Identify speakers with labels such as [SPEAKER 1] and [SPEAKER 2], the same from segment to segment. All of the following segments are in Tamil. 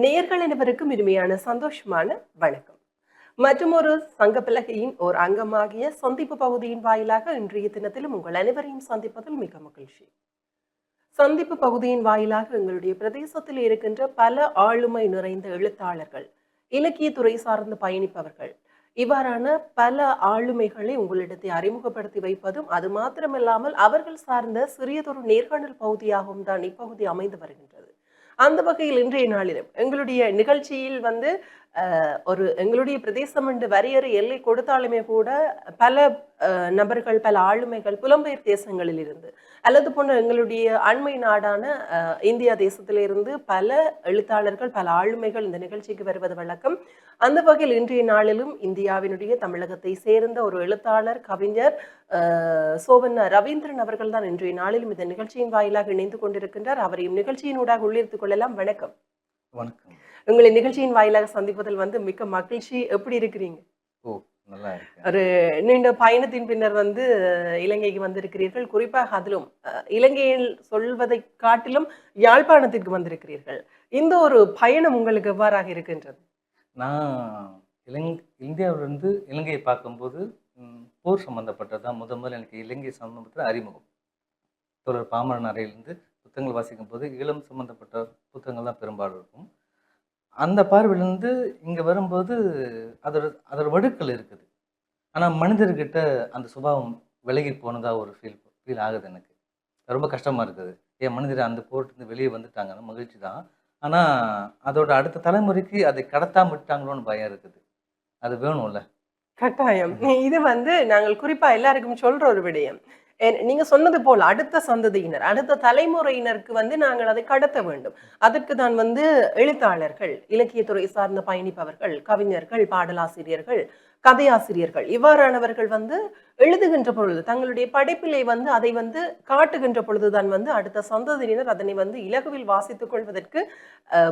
[SPEAKER 1] நேயர்கள் அனைவருக்கும் இனிமையான சந்தோஷமான வணக்கம். மற்றும் ஒரு சங்கப்பலகையின் ஓர் அங்கமாகிய சந்திப்பு பகுதியின் வாயிலாக இன்றைய தினத்திலும் உங்கள் அனைவரையும் சந்திப்பதில் மிக மகிழ்ச்சி. சந்திப்பு பகுதியின் வாயிலாக எங்களுடைய பிரதேசத்தில் இருக்கின்ற பல ஆளுமை நிறைந்த எழுத்தாளர்கள், இலக்கியத்துறை சார்ந்து பயணிப்பவர்கள், இவ்வாறான பல ஆளுமைகளை உங்களிடத்தை அறிமுகப்படுத்தி வைப்பதும், அது மாத்திரமில்லாமல் அவர்கள் சார்ந்த சிறியதொரு நேர்காணல் பகுதியாகவும் தான் இப்பகுதி அமைந்து வருகின்றது. அந்த வகையில் இன்றைய நாளிலும் எங்களுடைய நிகழ்ச்சியில் ஒரு எங்களுடைய பிரதேசம் என்று வரையறை எல்லை கொடுத்தாலுமே கூட பல நபர்கள், பல ஆளுமைகள் புலம்பெயர் தேசங்களில் இருந்து அல்லது போன்ற எங்களுடைய அண்மை நாடான இந்தியா தேசத்திலிருந்து பல எழுத்தாளர்கள், பல ஆளுமைகள் இந்த நிகழ்ச்சிக்கு வருவது வழக்கம். அந்த வகையில் இன்றைய நாளிலும் இந்தியாவினுடைய தமிழகத்தை சேர்ந்த ஒரு எழுத்தாளர், கவிஞர் சோவன் ரவீந்திரன் அவர்கள் தான் இன்றைய நாளிலும் இந்த நிகழ்ச்சியின் வாயிலாக இணைந்து கொண்டிருக்கின்றார். அவரையும் நிகழ்ச்சியினூடாக உள்ளிருத்துக் கொள்ளலாம். வணக்கம்.
[SPEAKER 2] வணக்கம்.
[SPEAKER 1] உங்களை நிகழ்ச்சியின் வாயிலாக சந்திப்பதில் மிக்க மகிழ்ச்சி. எப்படி இருக்கிறீங்க?
[SPEAKER 2] நல்லா இருக்கு.
[SPEAKER 1] ஒரு நீண்ட பயணத்தின் பின்னர் இலங்கைக்கு வந்திருக்கிறீர்கள். குறிப்பாக அதிலும் இலங்கையில் சொல்வதை காட்டிலும் யாழ்ப்பாணத்திற்கு வந்திருக்கிறீர்கள். இந்த ஒரு பயணம் உங்களுக்கு எவ்வாறாக இருக்கின்றது?
[SPEAKER 2] நான் இந்தியாவிலிருந்து இலங்கையை பார்க்கும்போது போர் சம்பந்தப்பட்டதான் முதல் எனக்கு இலங்கை சம்பந்தப்பட்ட அறிமுகம். தோழர் பாமரன் அறையிலிருந்து புத்தகங்கள் வாசிக்கும் போது ஈழம் சம்பந்தப்பட்ட புத்தகங்கள் தான் பெரும்பாலும் இருக்கும். அந்த பார்வையிலிருந்து இங்கே வரும்போது அதோட வடுக்கள் இருக்குது. ஆனால் மனிதர்கிட்ட அந்த சுபாவம் விலகி போனதாக ஒரு ஃபீல் ஆகுது. எனக்கு ரொம்ப கஷ்டமாக இருக்குது. ஏன் மனிதர் அந்த போர்ட்டு வெளியே வந்துட்டாங்கன்னா மகிழ்ச்சி தான். ஆனால் அதோட அடுத்த தலைமுறைக்கு அதை கடத்தாம விட்டாங்களோன்னு பயம் இருக்குது. அது வேணும்ல.
[SPEAKER 1] கட்டாயம். இது நாங்கள் குறிப்பா எல்லாருக்கும் சொல்ற ஒரு விடயம். நீங்க சொன்னது போல அடுத்த சந்ததியினர், அடுத்த தலைமுறையினருக்கு நாங்கள் அதை கடத்த வேண்டும். அதற்கு தான் எழுத்தாளர்கள், இலக்கியத்துறை சார்ந்த பயணிப்பவர்கள், கவிஞர்கள், பாடலாசிரியர்கள், கதையாசிரியர்கள் இவ்வாறானவர்கள் எழுதுகின்ற பொழுது தங்களுடைய படைப்பிலை அதை காட்டுகின்ற பொழுதுதான் அடுத்த சந்ததியினர் அதனை இலகுவில் வாசித்துக் கொள்வதற்கு,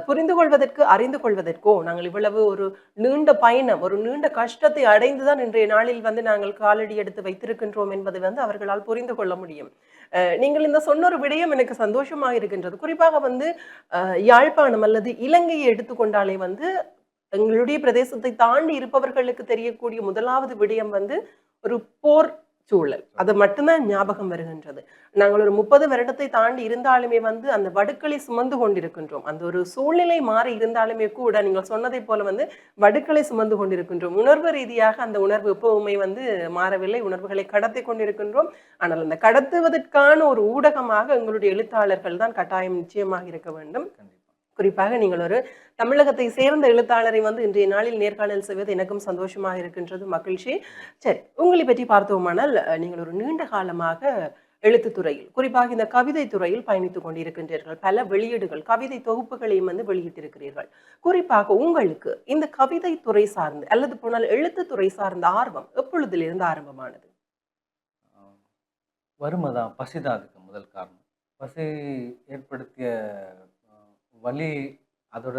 [SPEAKER 1] புரிந்து கொள்வதற்கு, அறிந்து கொள்வதற்கோ நாங்கள் இவ்வளவு ஒரு நீண்ட பயணம், ஒரு நீண்ட கஷ்டத்தை அடைந்துதான் இன்றைய நாளில் நாங்கள் காலடி எடுத்து வைத்திருக்கின்றோம் என்பதை அவர்களால் புரிந்து கொள்ள முடியும். நீங்கள் இந்த சொன்ன ஒரு விடயம் எனக்கு சந்தோஷமாக இருக்கின்றது. குறிப்பாக யாழ்ப்பாணம் அல்லது இலங்கையை எடுத்துக்கொண்டாலே எங்களுடைய பிரதேசத்தை தாண்டி இருப்பவர்களுக்கு தெரியக்கூடிய முதலாவது விடயம் ஒரு போர் சூழல். அது மட்டும்தான் ஞாபகம் வருகின்றது. நாங்கள் ஒரு 30 வருடத்தை தாண்டி இருந்தாலுமே அந்த வடுக்களை சுமந்து கொண்டிருக்கின்றோம். அந்த ஒரு சூழ்நிலை மாறி இருந்தாலுமே கூட நீங்கள் சொன்னதை போல வடுக்களை சுமந்து கொண்டிருக்கின்றோம். உணர்வு ரீதியாக அந்த உணர்வு எப்பவுமே மாறவில்லை. உணர்வுகளை கடத்தி கொண்டிருக்கின்றோம். ஆனால் அந்த கடத்துவதற்கான ஒரு ஊடகமாக எங்களுடைய எழுத்தாளர்கள் தான் கட்டாயம் நிச்சயமாக இருக்க வேண்டும். குறிப்பாக நீங்கள் ஒரு தமிழகத்தை சேர்ந்த எழுத்தாளரை இன்றைய நாளில் நேர்காணல் செய்வது எனக்கும் சந்தோஷமாக இருக்கின்றது, மகிழ்ச்சி. சரி, உங்களை பற்றி பார்த்தோமானால் நீங்கள் ஒரு நீண்ட காலமாக எழுத்துத்துறையில், குறிப்பாக இந்த கவிதை துறையில் பயணித்துக் கொண்டிருக்கின்றீர்கள். பல வெளியீடுகள், கவிதை தொகுப்புகளையும் வெளியிட்டிருக்கிறீர்கள். குறிப்பாக உங்களுக்கு இந்த கவிதை துறை சார்ந்து அல்லது போனால் எழுத்துத்துறை சார்ந்த ஆர்வம் எப்பொழுதிலிருந்து ஆரம்பமானது?
[SPEAKER 2] வறுமைதான், பசிதான் அதுக்கு முதல் காரணம். பசி ஏற்படுத்திய வழி, அதோட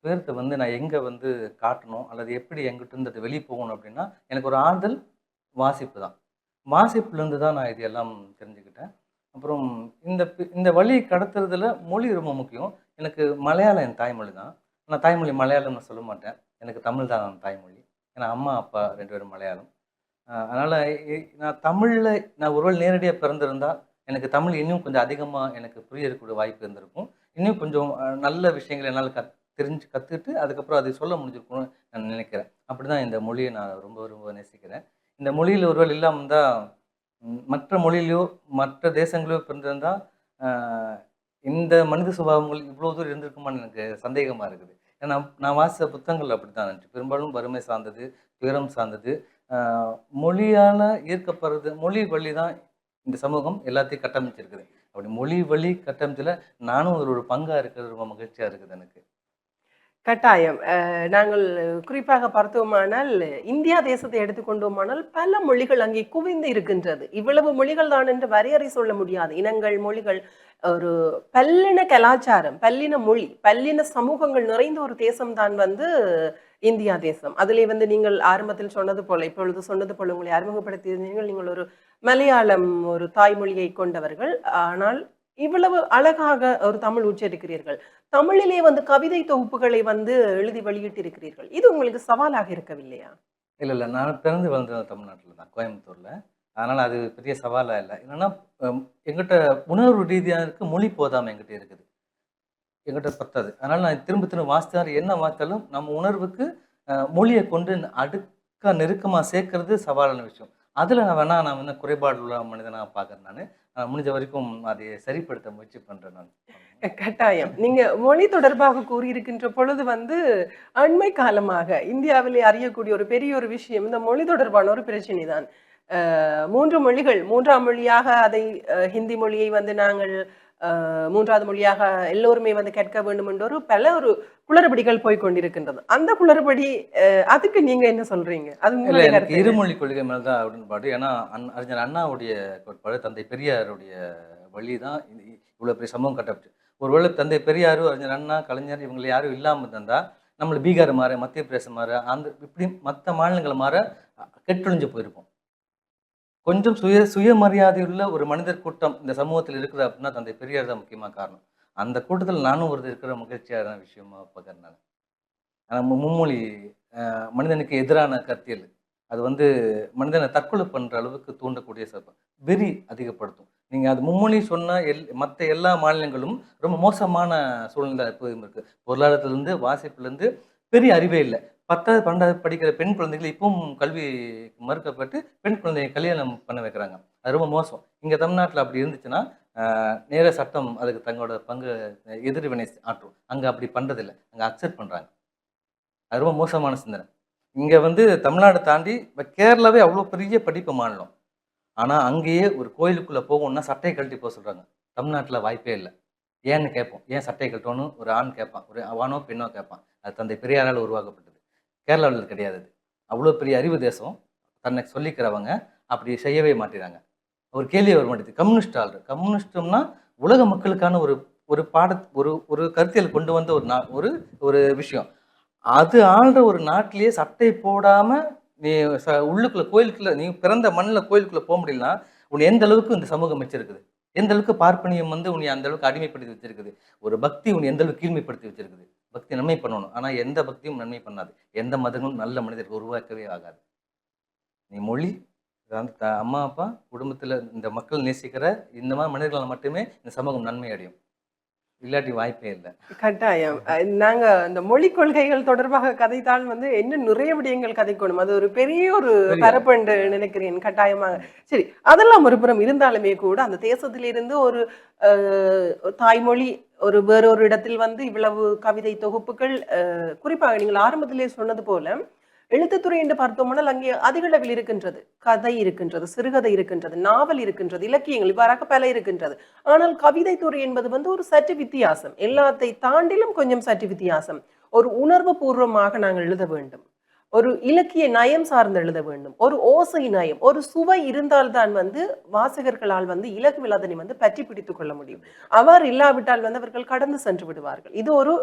[SPEAKER 2] பேர்த்தை நான் எங்கே காட்டணும் அல்லது எப்படி எங்கிட்ட இருந்து அது வெளியே போகணும் அப்படின்னா எனக்கு ஒரு ஆறுதல் வாசிப்பு தான். வாசிப்புலேருந்து தான் நான் இதெல்லாம் தெரிஞ்சுக்கிட்டேன். அப்புறம் இந்த வழி கடத்துறதுல மொழி ரொம்ப முக்கியம். எனக்கு மலையாளம் என் தாய்மொழி தான். நான் தாய்மொழி மலையாளம் நான் சொல்ல மாட்டேன். எனக்கு தமிழ் தான் தாய்மொழி. ஏன்னா அம்மா அப்பா 2 பேரும் மலையாளம். அதனால் நான் தமிழில் நான் ஒருவேளை நேரடியாக பிறந்திருந்தால் எனக்கு தமிழ் இன்னும் கொஞ்சம் அதிகமாக எனக்கு புரியக்கூடிய வாய்ப்பு இருந்திருக்கும். இன்னும் கொஞ்சம் நல்ல விஷயங்களை என்னால் கற்றுக்கிட்டு அதுக்கப்புறம் அதை சொல்ல முடிஞ்சிருக்கும்னு நான் நினைக்கிறேன். அப்படி தான் இந்த மொழியை நான் ரொம்ப ரொம்ப நேசிக்கிறேன். இந்த மொழியில் ஒருவேளை இல்லாமல் தான் மற்ற மொழியிலையோ மற்ற தேசங்களையோ பிறந்திருந்தால் இந்த மனித சுபாவங்கள் இவ்வளோ தூரம் இருந்திருக்குமான்னு எனக்கு சந்தேகமாக இருக்குது. ஏன்னா நான் வாசித்த புத்தகங்கள் அப்படி தான் இருந்துச்சு. பெரும்பாலும் வறுமை சார்ந்தது, துயரம் சார்ந்தது. மொழியால் ஈர்க்கப்படுறது, மொழி வழி தான் இந்த சமூகம் எல்லாத்தையும் கட்டமைச்சிருக்குது. அப்படி மொழி வழி கட்டமைச்சில் நானும் ஒரு பங்காக இருக்கிறது ரொம்ப மகிழ்ச்சியாக இருக்குது எனக்கு.
[SPEAKER 1] கட்டாயம். நாங்கள் குறிப்பாக பார்த்தோமானால் இந்தியா தேசத்தை எடுத்துக்கொண்டோமானால் பல மொழிகள் அங்கே குவிந்து இருக்கின்றது. இவ்வளவு மொழிகள் தான் என்று வரையறை சொல்ல முடியாது. இனங்கள், மொழிகள், ஒரு பல்லின கலாச்சாரம், பல்லின மொழி, பல்லின சமூகங்கள் நிறைந்த ஒரு தேசம் தான் இந்தியா தேசம். அதிலே நீங்கள் ஆரம்பத்தில் சொன்னது போல, இப்பொழுது சொன்னது போல உங்களை அறிமுகப்படுத்தியிருந்தீர்கள். நீங்கள் ஒரு மலையாளம் ஒரு தாய்மொழியை கொண்டவர்கள். ஆனால் இவ்வளவு அழகாக ஒரு தமிழ் உச்சரிக்கிறீர்கள். தமிழிலே வந்து கவிதை தொகுப்புகளை வந்து எழுதி வெளியிட்டிருக்கிறீர்கள். இது உங்களுக்கு சவாலாக இருக்கவில்லையா?
[SPEAKER 2] இல்ல, இல்ல. நான் பிறந்து வளர்ந்தது தமிழ்நாட்டுல தான், கோயம்புத்தூர்ல. அதனால அது பெரிய சவாலா இல்ல. என்னன்னா, அம் என்கிட்ட உணர்வு ரீதியா இருக்கு, மொழி போதாமை என்கிட்ட இருக்குது. என்கிட்ட பத்தாது. அதனால நான் திரும்ப திரும்ப வாசிச்சாலும், என்ன வாசிச்சாலும் நம்ம உணர்வுக்கு மொழிய கொண்டு அடுக்கா நெருக்கமா சேர்க்கிறது சவாலான விஷயம். அதுல நான் வந்து குறைபாடு உள்ள மனிதனா பார்க்குறேன் நானு. முடிஞ்ச வரைக்கும் அதை சரிப்படுத்த முயற்சி பண்றேன் நான்.
[SPEAKER 1] கட்டாயம். நீங்க மொழி தொடர்பாக கூறியிருக்கின்ற பொழுது வந்து, அண்மை காலமாக இந்தியாவிலே அறியக்கூடிய ஒரு பெரிய ஒரு விஷயம், இந்த மொழி தொடர்பான ஒரு பிரச்சனை தான். 3 மொழிகள், 3ஆம் மொழியாக அதை ஹிந்தி மொழியை வந்து நாங்கள் 3வது மொழியாக எல்லோருமே வந்து கற்க வேண்டும் என்ற ஒரு குளறுபடிகள் போய்க் கொண்டிருக்கின்றது. அந்த குளறுபடி அதுக்கு நீங்க என்ன சொல்றீங்க? அது
[SPEAKER 2] இல்ல,
[SPEAKER 1] உங்களுடைய
[SPEAKER 2] எனக்கு
[SPEAKER 1] கருத்து என்ன?
[SPEAKER 2] இருமொழி கொள்கை மேல தான் உடன்பாடு. ஏன்னா, அறிஞர் அண்ணாவுடைய கோட்பாடு, தந்தை பெரியாருடைய வழி தான் இவ்வளோ பெரிய சமூகம் கட்டமைச்சு. ஒருவேளை தந்தை பெரியாரு, அறிஞர் அண்ணா, கலைஞர் இவங்க யாரும் இல்லாம இருந்தா, நம்மள பீகார் மாற, மத்திய பிரதேசம் மாற, இப்படி மத்த மாநிலங்கள் மாற கெட்டொழிஞ்சு போயிருப்போம். கொஞ்சம் சுயமரியாதையுள்ள ஒரு மனிதர் கூட்டம் இந்த சமூகத்தில் இருக்குது அப்படின்னா, தந்தை பெரியார் தான் முக்கியமான காரணம். அந்த கூட்டத்தில் நானும் ஒரு இருக்கிற மகிழ்ச்சியான விஷயமா பார்க்குறேன் நானு. ஆனா மும்மொழி மனிதனுக்கு எதிரான கருத்தியல். அது வந்து மனிதனை தற்கொலை பண்ற அளவுக்கு தூண்டக்கூடிய வெறி அதிகப்படுத்தும். நீங்க அது மும்மொழி சொன்னா மத்த எல்லா மாநிலங்களும் ரொம்ப மோசமான சூழ்நிலை எப்போதும் இருக்கு. பொருளாதாரத்திலிருந்து, வாசிப்பிலிருந்து பெரிய அறிவே இல்ல. 10வது, 12வது படிக்கிற பெண் குழந்தைகள் இப்பவும் கல்வி மறுக்கப்பட்டு பெண் குழந்தையை கல்யாணம் பண்ண வைக்கிறாங்க. அது ரொம்ப மோசம். இங்க தமிழ்நாட்டுல அப்படி இருந்துச்சுன்னா, நேர சட்டம் அதுக்கு தங்களோட பங்கு எதிர்வினை ஆற்றும். அங்க அப்படி பண்றதில்ல. அங்க அக்செப்ட் பண்றாங்க. அது ரொம்ப மோசமான சிந்தனை. இங்க வந்து தமிழ்நாடு தாண்டி கேரளாவே அவ்வளோ பெரிய படிப்பு மாநிலம். ஆனா, அங்கேயே ஒரு கோயிலுக்குள்ள போகணும்னா சட்டைய கழட்டி போ சொல்றாங்க. தமிழ்நாட்டுல வாய்ப்பே இல்ல. ஏன்னு கேட்போம். ஏன் சட்டைய கழட்டணும்னு ஒரு ஆண் கேட்பான். ஒரு ஆணோ, பெண்ணோ கேட்பான். அது தந்தை பெரியாரால உருவாக்கப்பட்டது. கேரளாவுல இது கிடையாது அது. அவ்வளோ பெரிய அறிவு தேசம். தன்னை சொல்லிக்கிறவங்க அப்படி செய்யவே மாட்டேங்கிறாங்க. ஒரு கேள்வியே வர மாட்டேங்குது. கம்யூனிஸ்ட் ஆள்ற. கம்யூனிஸ்ட்னா உலக மக்களுக்கான ஒரு ஒரு ஒரு ஒரு கருத்தியல் கொண்டு வந்த ஒரு ஒரு விஷயம். அது ஆள்ற ஒரு நாட்டிலேயே சட்டை போடாம நீ உள்ளுக்குள்ள கோயிலுக்குள்ள நீ பிறந்த மண்ணுல கோயிலுக்குள்ள போ முடியலன்னா, உன்னை எந்த அளவுக்கு இந்த சமூகம் வச்சிருக்குது? எந்த அளவுக்கு பார்ப்பனியம் வந்து உன்னை அந்த அளவுக்கு அடிமைப்படுத்தி வச்சிருக்குது? ஒரு பக்தி உன்னை எந்த அளவுக்கு கீழ்மைப்படுத்தி வச்சிருக்குது? பக்தி நன்மை பண்ணணும். ஆனா எந்த பக்தியும் நன்மை பண்ணாது. எந்த மதங்களும் நல்ல மனிதர்கள் உருவாக்கவே ஆகாது. நீ மொழி, அம்மா, அப்பா, குடும்பத்துல இந்த மக்கள் நேசிக்கிற இந்த மாதிரி மனிதர்களால் மட்டுமே இந்த சமூகம் நன்மை அடையும். இல்லாட்டி வாய்ப்பே இல்ல.
[SPEAKER 1] கட்டாயம். நாங்க இந்த மொழிக் கொள்கைகள் தொடர்பாக கதைத்தால் வந்து இன்னும் நிறைய விடயங்கள் கதைக்கணும். அது ஒரு பெரிய ஒரு
[SPEAKER 2] பெரிய
[SPEAKER 1] பரப்பு என்று நினைக்கிறேன் கட்டாயமாக.
[SPEAKER 2] ம்.
[SPEAKER 1] சரி, அதெல்லாம் ஒரு புறம் இருந்தாலுமே கூட அந்த தேசத்திலிருந்து ஒரு அ தாய்மொழி வேறொரு இடத்தில் வந்து இவ்வளவு கவிதை தொகுப்புகள் குறிப்பாக நீங்கள் ஆரம்பத்திலே சொன்னது போல எழுத்துத்துறை என்று பார்த்தோமானால் அங்கே அதிக அளவில் இருக்கின்றது. கதை இருக்கின்றது, சிறுகதை இருக்கின்றது, நாவல் இருக்கின்றது, இலக்கியங்கள் இவ்வாறாக பல இருக்கின்றது. ஆனால் கவிதைத்துறை என்பது வந்து ஒரு சற்று வித்தியாசம். எல்லாத்தை தாண்டிலும் கொஞ்சம் சற்று வித்தியாசம். ஒரு உணர்வு பூர்வமாக நாங்கள் எழுத வேண்டும். ஒரு இலக்கிய நயம் சார்ந்து எழுத வேண்டும். ஒரு ஓசை நயம், ஒரு சுவை இருந்தால்தான் வந்து வாசகர்களால் வந்து இலகுவில் அதனை வந்து பற்றி பிடித்துக் கொள்ள முடியும். அவ்வாறு இல்லாவிட்டால் வந்து அவர்கள் கடந்து சென்று விடுவார்கள். இது ஒரு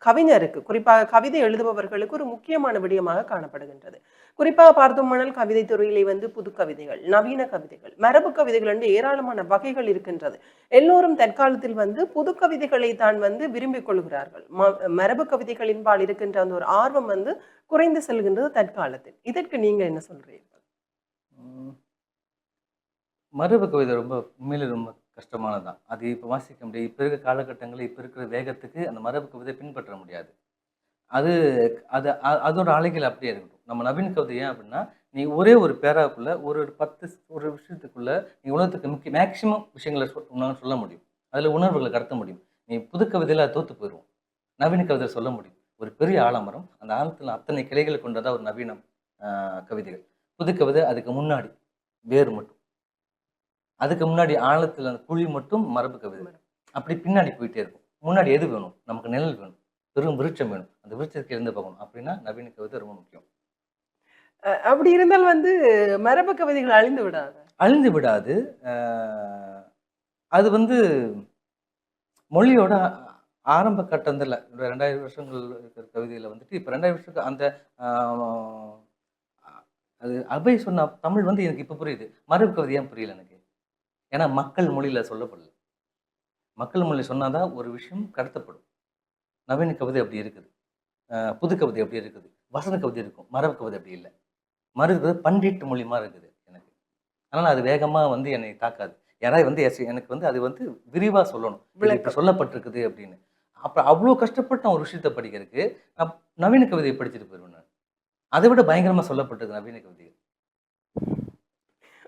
[SPEAKER 1] கவிஞருக்கு, குறிப்பாக கவிதை எழுதுபவர்களுக்கு ஒரு முக்கியமான விடயமாக காணப்படுகின்றது. குறிப்பாக பார்த்தோமானால் கவிதை துறையிலே வந்து புது கவிதைகள், நவீன கவிதைகள், மரபு கவிதைகள் என்று ஏராளமான வகைகள் இருக்கின்றது. எல்லோரும் தற்காலத்தில் வந்து புது கவிதைகளை தான் வந்து விரும்பிக் கொள்கிறார்கள். மரபு கவிதைகளின்பால் இருக்கின்ற அந்த ஒரு ஆர்வம் வந்து குறைந்து செல்கின்றது தற்காலத்தில். இதற்கு நீங்க என்ன சொல்றீர்கள்?
[SPEAKER 2] ம். மரபு கவிதை ரொம்ப உண்மையிலே ரொம்ப கஷ்டமானது தான். அது இப்ப வாசிக்க முடியாது. இப்ப இருக்கிற காலகட்டங்கள்ல, இப்ப இருக்கிற வேகத்துக்கு அந்த மரபு கவிதை பின்பற்ற முடியாது. அது அது அதோட அலைகள் அப்படியே இருக்கட்டும். நம்ம நவீன கவிதை ஏன் அப்படின்னா, நீ ஒரே ஒரு பேராக்குள்ள ஒரு 10 ஒரு விஷயத்துக்குள்ள நீ உலகத்துக்கு மேக்ஸிமம் விஷயங்கள உன்னால சொல்ல முடியும். அதுல உணர்வுகள கடத்த முடியும். நீ புது கவிதையில அது தோத்து போயிருவோம். நவீன கவிதை சொல்ல முடியும். ஒரு பெரிய ஆலமரம், அந்த ஆலத்துல அத்தனை கிளைகளை கொண்டதா ஒரு நவீனம் கவிதைகள். புது கவிதை அதுக்கு முன்னாடி வேர் மட்டும். அதுக்கு முன்னாடி ஆழத்துல அந்த குழி மட்டும் மரபு கவிதை. அப்படி பின்னாடி போயிட்டே இருக்கும். முன்னாடி எது வேணும்? நமக்கு நிழல் வேணும். பெரும் விருட்சம் வேணும். அந்த விருட்சத்துக்கு இருந்து பார்க்கணும். அப்படின்னா நவீன கவிதை ரொம்ப முக்கியம்.
[SPEAKER 1] அப்படி இருந்தால் வந்து மரபு கவிதைகள் அழிந்து விடாது.
[SPEAKER 2] அழிந்து விடாது. அ அது வந்து மொழியோட ஆரம்ப கட்டத்துல 2000 வருஷங்கள் இருக்கிற கவிதையில வந்துட்டு, இப்ப 2000 வருஷத்துக்கு அந்த ஆ அது அபய் சொன்ன தமிழ் வந்து எனக்கு இப்ப புரியுது. மரபு கவிதை ஏன் புரியல எனக்கு? ஏன்னா மக்கள் மொழியில சொல்லப்படல. மக்கள் மொழி சொன்னாதான் ஒரு விஷயம் கடத்தப்படும். நவீன கவிதை அப்படி இருக்குது. புது கவிதை அப்படி இருக்குது. வசன கவிதை இருக்கும். மரபு கவிதை அப்படி இல்ல. மரபு பண்டிட் மொழி மாரி இருக்குது எனக்கு. அதனால அது வேகமா வந்து என்னை தாக்காது. யாராவது வந்து எனக்கு வந்து அது வந்து விரிவா சொல்லணும். இது இப்படி
[SPEAKER 1] விளக்கம்.
[SPEAKER 2] சொல்லப்பட்டிருக்குது அப்படின்னு. அப்ப அவ்ளோ கஷ்டப்பட்டு நான் ஒரு விஷயத்த படிக்கிறதுக்கு, நான் நவீன கவிதைய படிச்சுட்டு போயிருவேன் நான். அதை விட பயங்கரமா சொல்லப்பட்டிருக்கு நவீன கவிதைகள்.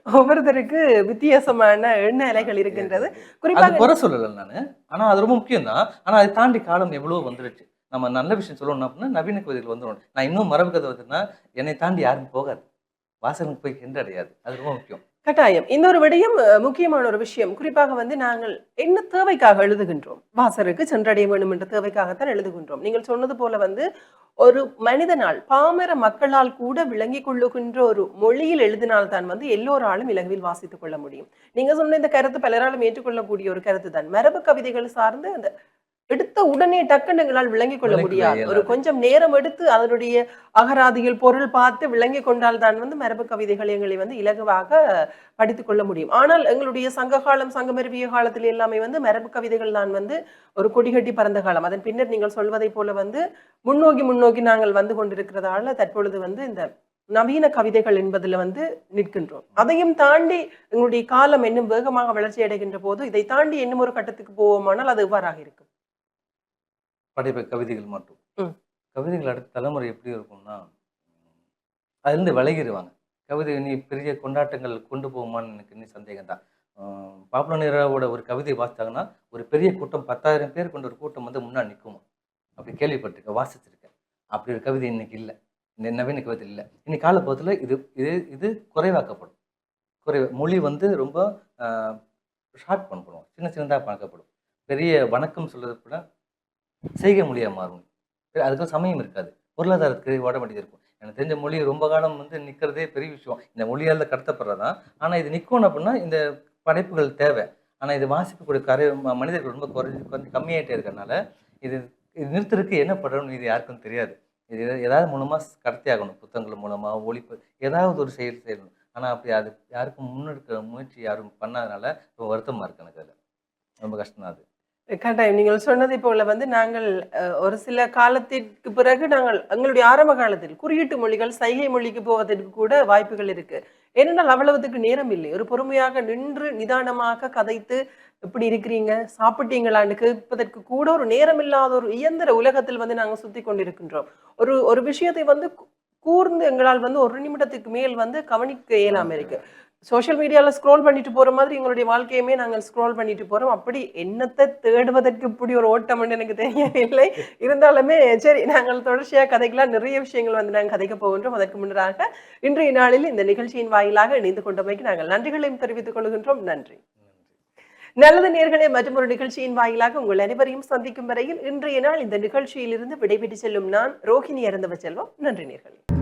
[SPEAKER 1] ஒவ்வொருத்தருக்கு வித்தியாசமான எண்ண அலைகள் இருக்கின்றது.
[SPEAKER 2] அது
[SPEAKER 1] குறிப்பாக
[SPEAKER 2] குறை சொல்லல நானு. ஆனா அது ரொம்ப முக்கியம் தான். ஆனா அதை தாண்டி காலம் எவ்வளவோ வந்துருச்சு. நம்ம நல்ல விஷயம் சொல்லணும் அப்படின்னா நவீன கவிதைகள் வந்துரும். நான் இன்னும் மரபு கதை வந்துன்னா என்னை தாண்டி யாரும் போகாது. வாசகனுக்கு போய் சென்றடையாது. அது ரொம்ப முக்கியம்.
[SPEAKER 1] கட்டாயம். இன்னொரு விடயம் முக்கியமான ஒரு விஷயம். குறிப்பாக வந்து நாங்கள் என்ன தேவைக்காக எழுதுகின்றோம்? வாசகருக்கு சென்றடைய வேண்டும் என்ற தேவைக்காகத்தான் எழுதுகின்றோம். நீங்கள் சொன்னது போல வந்து ஒரு மனிதனால், பாமர மக்களால் கூட விளங்கிக் கொள்ளுகின்ற ஒரு மொழியில் எழுதினால் தான் வந்து எல்லோராலும் இலகுவில் வாசித்துக் கொள்ள முடியும். நீங்க சொன்ன இந்த கருத்து பலராலும் ஏற்றுக்கொள்ளக்கூடிய ஒரு கருத்து தான். மரபு கவிதைகள் சார்ந்து அந்த எடுத்த உடனே டக்குன்னு எங்களால் விளங்கிக் கொள்ள முடியாது. ஒரு கொஞ்சம் நேரம் எடுத்து அதனுடைய அகராதியில் பொருள் பார்த்து விளங்கிக் கொண்டால் தான் வந்து மரபு கவிதைகள் எங்களை வந்து இலகுவாக படித்துக் கொள்ள முடியும். ஆனால் எங்களுடைய சங்ககாலம், சங்கமருவிய காலத்தில் எல்லாமே வந்து மரபு கவிதைகள் தான் வந்து ஒரு கொடிகட்டி பறந்த காலம். அதன் பின்னர் நீங்கள் சொல்வதை போல வந்து முன்னோக்கி நாங்கள் வந்து கொண்டிருக்கிறதால தற்பொழுது வந்து இந்த நவீன கவிதைகள் என்பதுல வந்து நிற்கின்றோம். அதையும் தாண்டி எங்களுடைய காலம் இன்னும் வேகமாக வளர்ச்சி அடைகின்ற போது இதை தாண்டி இன்னும் ஒரு கட்டத்துக்கு போவோமானால் அது எவ்வாறாக இருக்கும்?
[SPEAKER 2] படைப்பு கவிதைகள் மட்டும்.
[SPEAKER 1] ம்.
[SPEAKER 2] கவிதைகள் அடுத்த தலைமுறை எப்படி இருக்கும்னா, அதுலேருந்து விலகிருவாங்க. கவிதை இனி பெரிய கொண்டாட்டங்கள் கொண்டு போகுமான்னு எனக்கு இன்னும் சந்தேகம் தான். பாப்புலர் நேராவோட ஒரு கவிதை வாசிச்சாங்கன்னா, ஒரு பெரிய கூட்டம் 10,000 பேர் கொண்ட ஒரு கூட்டம் வந்து முன்னாடி நிக்குமா. அப்படி கேள்விப்பட்டிருக்கேன், வாசிச்சிருக்கேன். அப்படி ஒரு கவிதை இன்னைக்கு இல்ல. இந்த நவீன கவிதை இல்ல. இன்னைக்கு காலப்போக்குல இது இது இது குறைவாக்கப்படும். மொழி வந்து ரொம்ப அ ஷார்ட் பண்ணப்படும். சின்னதா பார்க்கப்படும். பெரிய வணக்கம் சொல்றது கூட செய்கை மொழியா மாறும். அதுக்கு சமயம் இருக்காது. பொருளாதாரத்துக்கு ஓட வேண்டியது இருக்கும். எனக்கு தெரிஞ்ச மொழி ரொம்ப காலம் வந்து நிக்கிறதே பெரிய விஷயம். இந்த மொழியால கடத்தப்படுறதான். ஆனா இது நிக்கணும் அப்படின்னா இந்த படைப்புகள் தேவை. ஆனா இது வாசிக்கக்கூடிய மனிதர்கள் ரொம்ப கொஞ்சம் கம்மியாயிட்டே இருக்கறனால, இது இது நிறுத்துறதுக்கு என்ன பண்ணணும்னு இது யாருக்கும் தெரியாது. இது ஏதாவது மூலமா கடத்தி ஆகணும். புத்தகங்கள் மூலமா, ஏதாவது ஒரு செயல் செய்யணும். ஆனா அப்படி அது யாருக்கும் முன்னெடுக்கிற முயற்சி யாரும் பண்ணாதனால ரொம்ப வருத்தமா இருக்கு எனக்கு அதுல. ரொம்ப கஷ்டம் தான் அது.
[SPEAKER 1] கட்டாயம். நீங்கள் சொன்னதை போல வந்து நாங்கள் ஒரு சில காலத்திற்கு பிறகு நாங்கள் எங்களுடைய ஆரம்ப காலத்தில் குறியீட்டு மொழிகள், சைகை மொழிக்கு போவதற்கு கூட வாய்ப்புகள் இருக்கு. ஏனென்றால் அவ்வளவுக்கு நேரம் இல்லை. ஒரு பொறுமையாக நின்று நிதானமாக கதைத்து எப்படி இருக்கிறீங்க, சாப்பிட்டீங்களான்னு கேட்பதற்கு கூட ஒரு நேரம் இல்லாத ஒரு இயந்திர உலகத்தில் வந்து நாங்கள் சுத்தி கொண்டிருக்கின்றோம். ஒரு ஒரு விஷயத்தை வந்து கூர்ந்து எங்களால் வந்து ஒரு நிமிடத்துக்கு மேல் வந்து கவனிக்க இயலாம இருக்கு. சோஷியல் மீடியால ஸ்க்ரோல் பண்ணிட்டு போற மாதிரி எங்களுடைய வாழ்க்கையுமே நாங்கள் ஸ்க்ரோல் பண்ணிட்டு போறோம். அப்படி என்னத்தை தேடுவதற்கு இப்படி ஒரு ஓட்டம்னு எனக்கு தெரியவில்லை. இருந்தாலுமே சரி, நாங்கள் தொடர்ச்சியா கதைக்கலாம். நிறைய விஷயங்கள் வந்து நாங்கள் கதைக்க போகின்றோம். அதற்கு முன்னராக இன்றைய நாளில் இந்த நிகழ்ச்சியின் வாயிலாக இணைந்து கொண்டமைக்கு நாங்கள் நன்றிகளையும் தெரிவித்துக் கொள்கின்றோம். நன்றி. நல்லது நேயர்களே, மற்றும் ஒரு நிகழ்ச்சியின் வாயிலாக உங்கள் அனைவரையும் சந்திக்கும் வரையில் இன்றைய நாள் இந்த நிகழ்ச்சியிலிருந்து விடைபெற்று செல்லும் நான் ரோஹிணி அருந்தவ செல்வம். நன்றி நேயர்களே.